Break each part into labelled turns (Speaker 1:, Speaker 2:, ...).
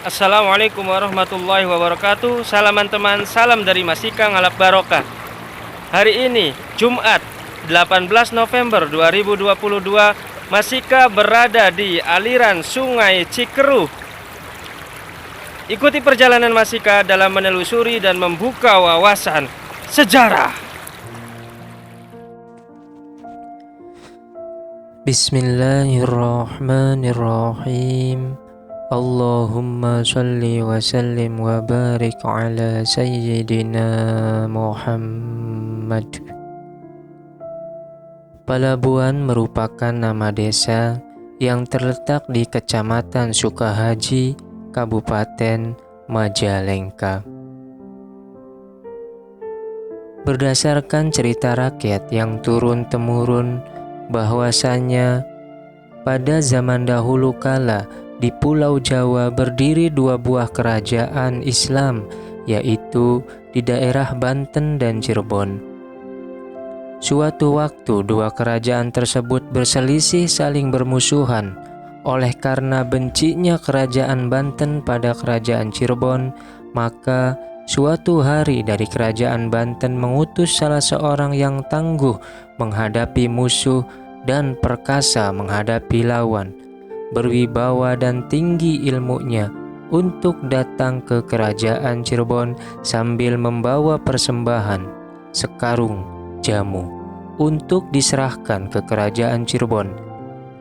Speaker 1: Assalamualaikum warahmatullahi wabarakatuh. Salaman teman, salam dari Masika Ngalap Barokah. Hari ini Jumat 18 November 2022, Masika berada di aliran Sungai Cikeruh. Ikuti perjalanan Masika dalam menelusuri dan membuka wawasan sejarah.
Speaker 2: Bismillahirrahmanirrahim. Allahumma salli wa sallim wa barik ala Sayyidina Muhammad. Palabuhan merupakan nama desa yang terletak di Kecamatan Sukahaji, Kabupaten Majalengka. Berdasarkan cerita rakyat yang turun-temurun, bahwasanya pada zaman dahulu kala di Pulau Jawa berdiri dua buah kerajaan Islam, yaitu di daerah Banten dan Cirebon. Suatu waktu dua kerajaan tersebut berselisih saling bermusuhan. Oleh karena bencinya kerajaan Banten pada kerajaan Cirebon, maka suatu hari dari kerajaan Banten mengutus salah seorang yang tangguh menghadapi musuh dan perkasa menghadapi lawan, berwibawa dan tinggi ilmunya, untuk datang ke kerajaan Cirebon sambil membawa persembahan sekarung jamu untuk diserahkan ke kerajaan Cirebon,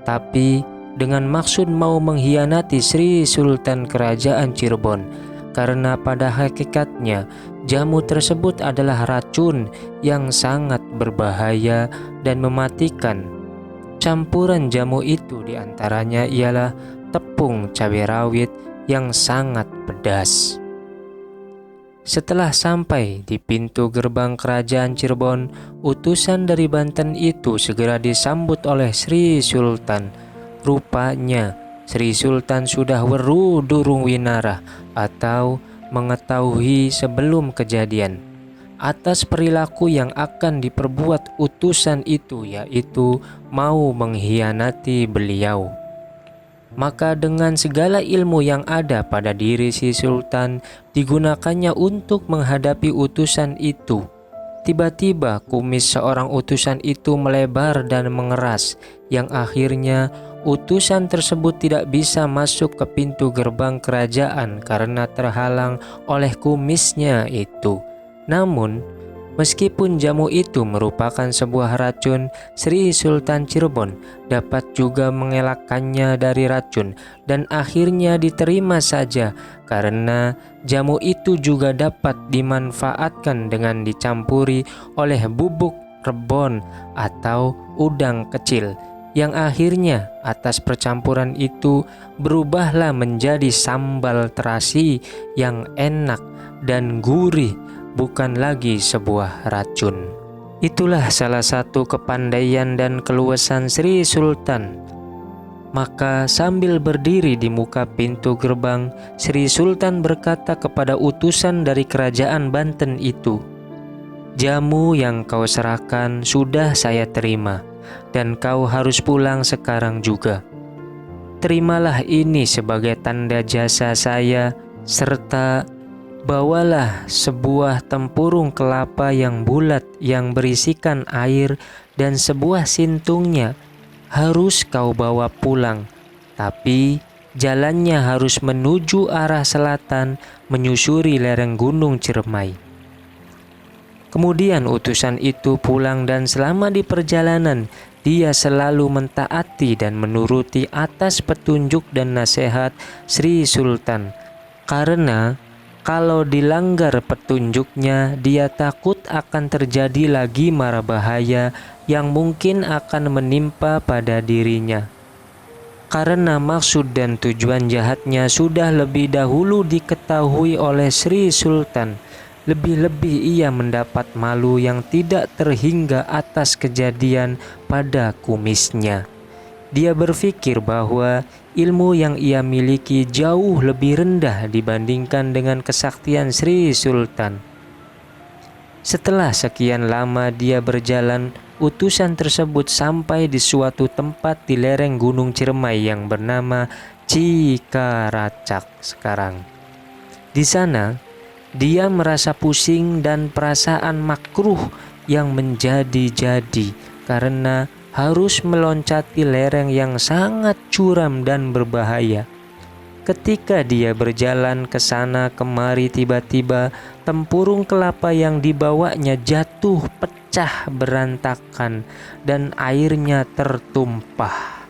Speaker 2: tapi dengan maksud mau mengkhianati Sri Sultan Kerajaan Cirebon, karena pada hakikatnya jamu tersebut adalah racun yang sangat berbahaya dan mematikan. Campuran jamu itu diantaranya ialah tepung cabai rawit yang sangat pedas. Setelah sampai di pintu gerbang kerajaan Cirebon, utusan dari Banten itu segera disambut oleh Sri Sultan. Rupanya Sri Sultan sudah weru durung winarah atau mengetahui sebelum kejadian atas perilaku yang akan diperbuat utusan itu, yaitu mau mengkhianati beliau. Maka dengan segala ilmu yang ada pada diri si Sultan digunakannya untuk menghadapi utusan itu. Tiba-tiba kumis seorang utusan itu melebar dan mengeras, yang akhirnya utusan tersebut tidak bisa masuk ke pintu gerbang kerajaan karena terhalang oleh kumisnya itu. Namun, meskipun jamu itu merupakan sebuah racun, Sri Sultan Cirebon dapat juga mengelakkannya dari racun dan akhirnya diterima saja karena jamu itu juga dapat dimanfaatkan dengan dicampuri oleh bubuk rebon atau udang kecil, yang akhirnya atas percampuran itu berubahlah menjadi sambal terasi yang enak dan gurih, bukan lagi sebuah racun. Itulah salah satu kepandaian dan keluasan Sri Sultan. Maka sambil berdiri di muka pintu gerbang, Sri Sultan berkata kepada utusan dari kerajaan Banten itu, "Jamu yang kau serahkan sudah saya terima, dan kau harus pulang sekarang juga. Terimalah ini sebagai tanda jasa saya, serta bawalah sebuah tempurung kelapa yang bulat yang berisikan air dan sebuah sintungnya. Harus kau bawa pulang, tapi jalannya harus menuju arah selatan menyusuri lereng Gunung Ciremai." Kemudian utusan itu pulang dan selama di perjalanan dia selalu mentaati dan menuruti atas petunjuk dan nasihat Sri Sultan, karena kalau dilanggar petunjuknya, dia takut akan terjadi lagi mara bahaya yang mungkin akan menimpa pada dirinya. Karena maksud dan tujuan jahatnya sudah lebih dahulu diketahui oleh Sri Sultan, lebih-lebih ia mendapat malu yang tidak terhingga atas kejadian pada kumisnya. Dia berpikir bahwa ilmu yang ia miliki jauh lebih rendah dibandingkan dengan kesaktian Sri Sultan. Setelah sekian lama dia berjalan, utusan tersebut sampai di suatu tempat di lereng Gunung Ciremai yang bernama Cikaracak sekarang. Di sana, dia merasa pusing dan perasaan makruh yang menjadi-jadi karena harus meloncati lereng yang sangat curam dan berbahaya. Ketika dia berjalan ke sana kemari, tiba-tiba tempurung kelapa yang dibawanya jatuh pecah berantakan dan airnya tertumpah.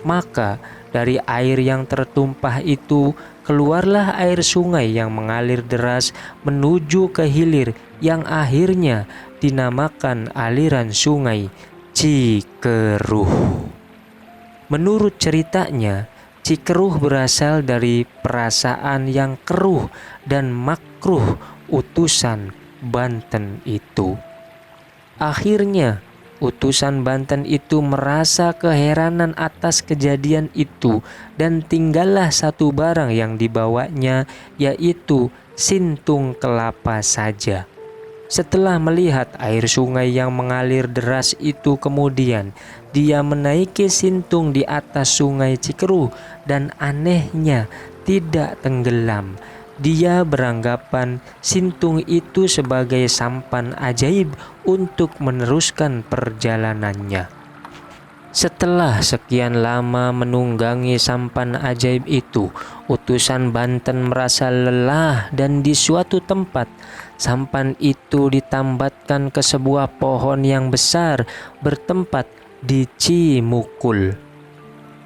Speaker 2: Maka dari air yang tertumpah itu keluarlah air sungai yang mengalir deras menuju ke hilir yang akhirnya dinamakan aliran sungai Cikeruh. Menurut ceritanya, Cikeruh berasal dari perasaan yang keruh dan makruh utusan Banten itu. Akhirnya, utusan Banten itu merasa keheranan atas kejadian itu dan tinggallah satu barang yang dibawanya, yaitu sintung kelapa saja. Setelah melihat air sungai yang mengalir deras itu, kemudian dia menaiki sintung di atas sungai Cikeruh dan anehnya tidak tenggelam. Dia beranggapan sintung itu sebagai sampan ajaib untuk meneruskan perjalanannya. Setelah sekian lama menunggangi sampan ajaib itu, utusan Banten merasa lelah dan di suatu tempat sampan itu ditambatkan ke sebuah pohon yang besar bertempat di Cimukul.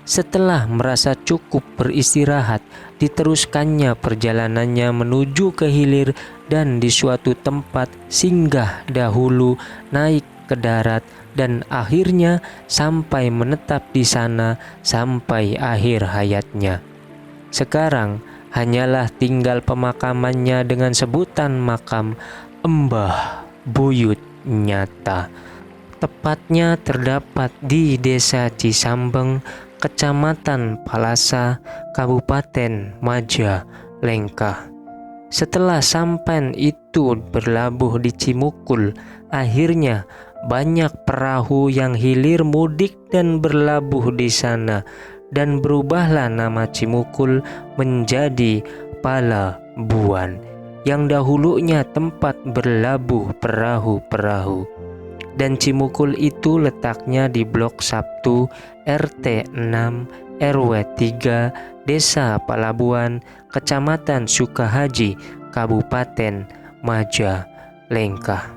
Speaker 2: Setelah merasa cukup beristirahat, diteruskannya perjalanannya menuju ke hilir dan di suatu tempat singgah dahulu, naik ke darat dan akhirnya sampai menetap di sana sampai akhir hayatnya. Sekarang hanyalah tinggal pemakamannya dengan sebutan makam Embah Buyut Nyata. Tepatnya terdapat di Desa Cisambeng, Kecamatan Palasa, Kabupaten Majalengka. Setelah sampan itu berlabuh di Cimukul, akhirnya banyak perahu yang hilir mudik dan berlabuh di sana, dan berubahlah nama Cimukul menjadi Palabuan, yang dahulunya tempat berlabuh perahu-perahu. Dan Cimukul itu letaknya di Blok Sabtu RT 6 RW 3 Desa Palabuan, Kecamatan Sukahaji, Kabupaten Majalengka.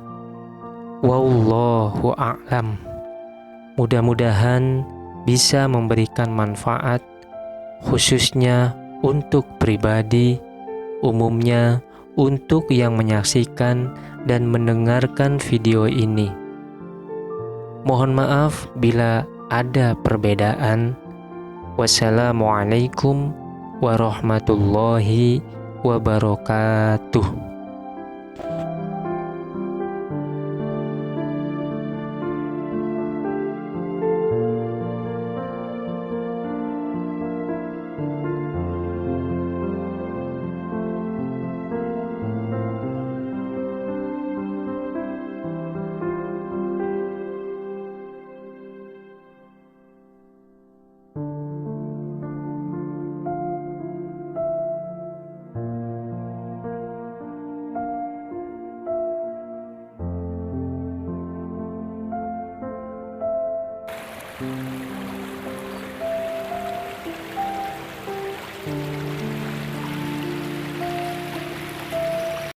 Speaker 2: Wallahu a'lam. Mudah-mudahan bisa memberikan manfaat, khususnya untuk pribadi, umumnya untuk yang menyaksikan dan mendengarkan video ini. Mohon maaf bila ada perbedaan. Wassalamualaikum warahmatullahi wabarakatuh.